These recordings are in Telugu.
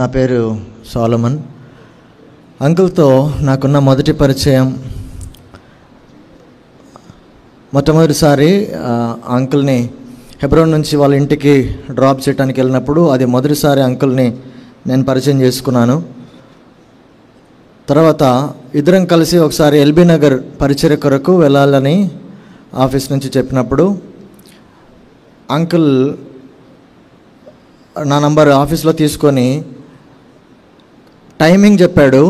నా పేరు సోలమన్. అంకుల్తో నాకున్న మొదటి పరిచయం మొట్టమొదటిసారి అంకుల్ని హెబ్రోన్ నుంచి వాళ్ళ ఇంటికి డ్రాప్ చేయడానికి వెళ్ళినప్పుడు అది మొదటిసారి అంకుల్ని నేను పరిచయం చేసుకున్నాను. తర్వాత ఇద్దరం కలిసి ఒకసారి ఎల్బీ నగర్ పరిచర్య కొరకు వెళ్ళాలని ఆఫీస్ నుంచి చెప్పినప్పుడు అంకుల్ నా నంబర్ ఆఫీస్లో తీసుకొని టైమింగ్ చెప్పాడు.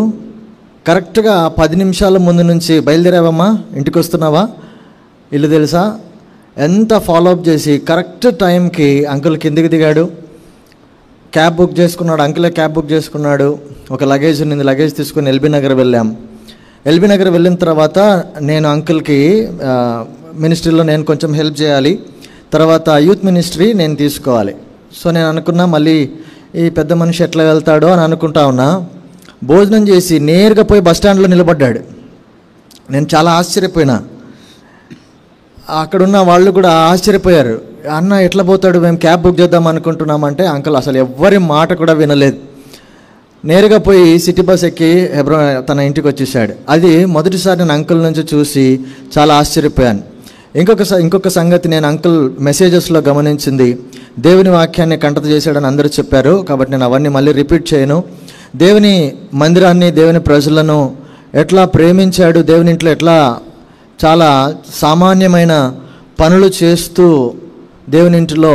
కరెక్ట్గా 10 నిమిషాల ముందు నుంచి బయలుదేరావమ్మా, ఇంటికి వస్తున్నావా, ఇల్లు తెలుసా, ఎంత ఫాలోఅప్ చేసి కరెక్ట్ టైంకి అంకుల్ కిందికి దిగాడు. క్యాబ్ బుక్ చేసుకున్నాడు, అంకులే క్యాబ్ బుక్ చేసుకున్నాడు. ఒక లగేజ్ ఉన్నింది, లగేజ్ తీసుకొని ఎల్బీ నగర్ వెళ్ళాం. ఎల్బీ నగర్ వెళ్ళిన తర్వాత నేను అంకుల్కి మినిస్ట్రీలో నేను కొంచెం హెల్ప్ చేయాలి, తర్వాత యూత్ మినిస్ట్రీ నేను తీసుకోవాలి. సో నేను అనుకున్నా మళ్ళీ ఈ పెద్ద మనిషి ఎట్లా వెళ్తాడో అని అనుకుంటా ఉన్నా. భోజనం చేసి నేరుగా పోయి బస్టాండ్లో నిలబడ్డాడు. నేను చాలా ఆశ్చర్యపోయినా, అక్కడున్న వాళ్ళు కూడా ఆశ్చర్యపోయారు. అన్న ఎట్లా పోతాడు, మేము క్యాబ్ బుక్ చేద్దాం అనుకుంటున్నామంటే అంకుల్ అసలు ఎవ్వరి మాట కూడా వినలేదు. నేరుగా పోయి సిటీ బస్ ఎక్కి తన ఇంటికి వచ్చేసాడు. అది మొదటిసారి నేను అంకుల్ నుంచి చూసి చాలా ఆశ్చర్యపోయాను. ఇంకొక సంగతి నేను అంకుల్ మెసేజెస్లో గమనించింది, దేవుని వాక్యాన్ని కంటత చేశాడని అందరూ చెప్పారు కాబట్టి నేను అవన్నీ మళ్ళీ రిపీట్ చేయను. దేవుని మందిరాన్ని, దేవుని ప్రజలను ఎట్లా ప్రేమించాడు, దేవుని ఇంట్లో ఎట్లా చాలా సామాన్యమైన పనులు చేస్తూ దేవుని ఇంటిలో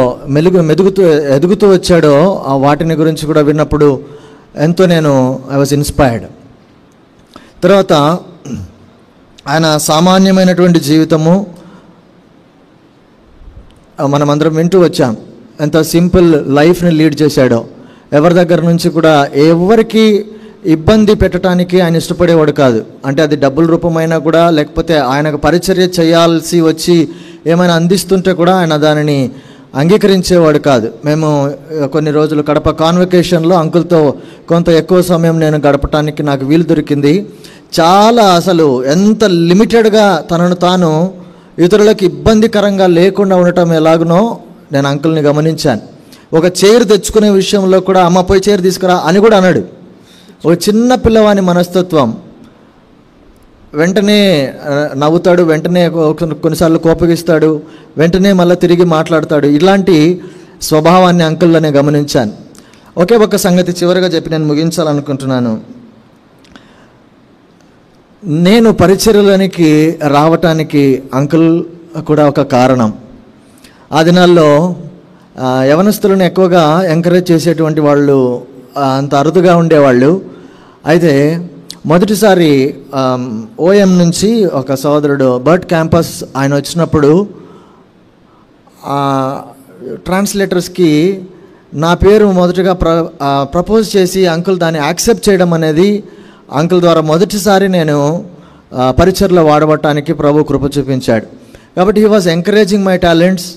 ఎదుగుతూ వచ్చాడో ఆ వాటిని గురించి కూడా విన్నప్పుడు ఎంతో ఐ వాజ్ ఇన్స్పైర్డ్. తర్వాత ఆయన సామాన్యమైనటువంటి జీవితము మనమందరం వింటూ వచ్చాం. ఎంత సింపుల్ లైఫ్ని లీడ్ చేశాడో, ఎవరి దగ్గర నుంచి కూడా ఎవరికి ఇబ్బంది పెట్టడానికి ఆయన ఇష్టపడేవాడు కాదు. అంటే అది డబ్బుల రూపమైనా కూడా, లేకపోతే ఆయనకు పరిచర్య చేయాల్సి వచ్చి ఏమైనా అందిస్తుంటే కూడా ఆయన దానిని అంగీకరించేవాడు కాదు. మేము కొన్ని రోజులు కడప కాన్వకేషన్లో అంకుల్తో కొంత ఎక్కువ సమయం నేను గడపటానికి నాకు వీలు దొరికింది. చాలా అసలు ఎంత లిమిటెడ్గా తనను తాను ఇతరులకు ఇబ్బందికరంగా లేకుండా ఉండటం ఎలాగునో నేను అంకుల్ని గమనించాను. ఒక చైర్ తెచ్చుకునే విషయంలో కూడా అమ్మ పోయి చైర్ తీసుకురా అని కూడా అన్నాడు. ఒక చిన్న పిల్లవాని మనస్తత్వం, వెంటనే నవ్వుతాడు, వెంటనే కొన్నిసార్లు కోపగిస్తాడు, వెంటనే మళ్ళీ తిరిగి మాట్లాడతాడు. ఇలాంటి స్వభావాన్ని అంకుల్లోనే గమనించాను. ఒకే ఒక సంగతి చివరిగా చెప్పి నేను ముగించాలనుకుంటున్నాను. నేను పరిచర్యలోనికి రావటానికి అంకుల్ కూడా ఒక కారణం. ఆ దినాల్లో యవనస్తులను ఎక్కువగా ఎంకరేజ్ చేసేటువంటి వాళ్ళు అంత అరుదుగా ఉండేవాళ్ళు. అయితే మొదటిసారి ఓఎం నుంచి ఒక సోదరుడు బర్డ్ క్యాంపస్ ఆయన వచ్చినప్పుడు ట్రాన్స్లేటర్స్కి నా పేరు మొదటగా ప్రపోజ్ చేసి అంకుల్ దాన్ని యాక్సెప్ట్ చేయడం అనేది అంకుల్ ద్వారా మొదటిసారి నేను పరిచర్లో వాడబట్టడానికి ప్రభు కృప చూపించాడు. కాబట్టి he was encouraging my talents.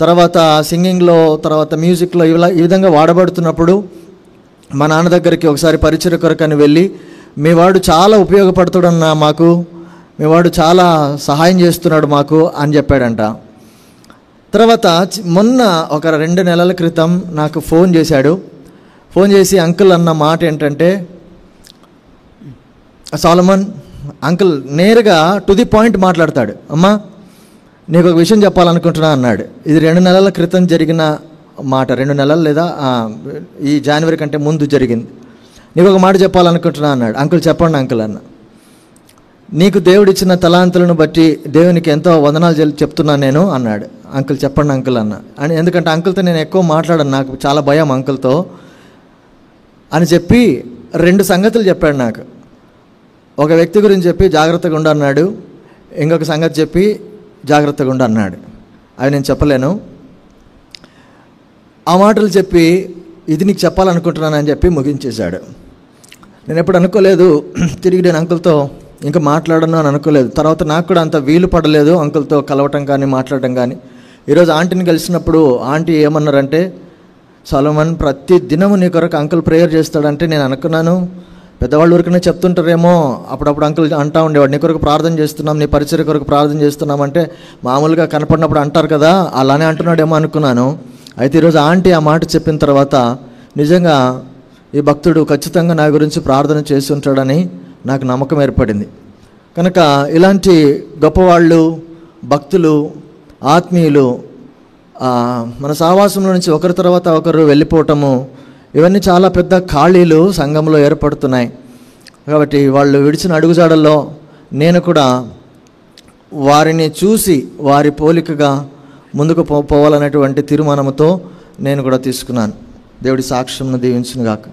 తర్వాత సింగింగ్లో, తర్వాత మ్యూజిక్లో ఈ విధంగా వాడబడుతున్నప్పుడు మా నాన్న దగ్గరికి ఒకసారి పరిచర్య కొరకని వెళ్ళి, మీ వాడు చాలా ఉపయోగపడుతాడన్నా మాకు, మీ వాడు చాలా సహాయం చేస్తున్నాడు మాకు అని చెప్పాడంట. తర్వాత మొన్న ఒక 2 నెలల క్రితం నాకు ఫోన్ చేశాడు. ఫోన్ చేసి అంకుల్ అన్న మాట ఏంటంటే, సోలమన్, అంకుల్ నేరుగా టు ది పాయింట్ మాట్లాడతాడు. అమ్మా నీకు ఒక విషయం చెప్పాలనుకుంటున్నా అన్నాడు. ఇది 2 నెలల క్రితం జరిగిన మాట, 2 నెలలు లేదా ఈ జనవరి కంటే ముందు జరిగింది. నీకు ఒక మాట చెప్పాలనుకుంటున్నా అన్నాడు. అంకుల్ చెప్పండి అంకుల్ అన్న. నీకు దేవుడిచ్చిన తలాంతులను బట్టి దేవునికి ఎంతో వందనాలు చెప్తున్నాను నేను అన్నాడు. అంకుల్ చెప్పండి అంకుల్ అన్న. అని ఎందుకంటే అంకుల్తో నేను ఎక్కువ మాట్లాడాను, నాకు చాలా భయం అంకుల్తో అని చెప్పి 2 సంగతులు చెప్పాడు నాకు. ఒక వ్యక్తి గురించి చెప్పి జాగ్రత్తగా ఉండు అన్నాడు, ఇంకొక సంగతి చెప్పి జాగ్రత్తగా ఉండు అన్నాడు. అవి నేను చెప్పలేను. ఆ మాటలు చెప్పి ఇది నీకు చెప్పాలనుకుంటున్నానని చెప్పి ముగించేశాడు. నేను ఎప్పుడు అనుకోలేదు తిరిగి నేను అంకుల్తో ఇంకా మాట్లాడను అని అనుకోలేదు. తర్వాత నాకు కూడా అంత వీలు పడలేదు అంకుల్తో కలవటం కానీ మాట్లాడటం కానీ. ఈరోజు ఆంటీని కలిసినప్పుడు ఆంటీ ఏమన్నారంటే, సోలమన్ ప్రతి దినము నీ కొరకు అంకుల్ ప్రేయర్ చేస్తాడంటే నేను అనుకున్నాను పెద్దవాళ్ళు ఊరికనే చెప్తుంటారేమో. అప్పుడప్పుడు అంకుల్ అంటూ ఉండేవాడు, నీ కొరకు ప్రార్థన చేస్తున్నాం, నీ పరిచర్య కొరకు ప్రార్థన చేస్తున్నామంటే మామూలుగా కనపడినప్పుడు అంటారు కదా, అలానే అంటున్నాడేమో అనుకున్నాను. అయితే ఈరోజు ఆంటీ ఆ మాట చెప్పిన తర్వాత నిజంగా ఈ భక్తుడు ఖచ్చితంగా నా గురించి ప్రార్థన చేసి ఉంటాడని నాకు నమ్మకం ఏర్పడింది. కనుక ఇలాంటి గొప్పవాళ్ళు, భక్తులు, ఆత్మీయులు మన సహవాసంలో నుంచి ఒకరి తర్వాత ఒకరు వెళ్ళిపోవటము, ఇవన్నీ చాలా పెద్ద ఖాళీలు సంఘంలో ఏర్పడుతున్నాయి. కాబట్టి వాళ్ళు విడిచిన అడుగుజాడల్లో నేను కూడా వారిని చూసి వారి పోలికగా ముందుకు పోవాలనేటువంటి తీర్మానంతో నేను కూడా తీసుకున్నాను. దేవుడి సాక్ష్యంను దీవించును గాక.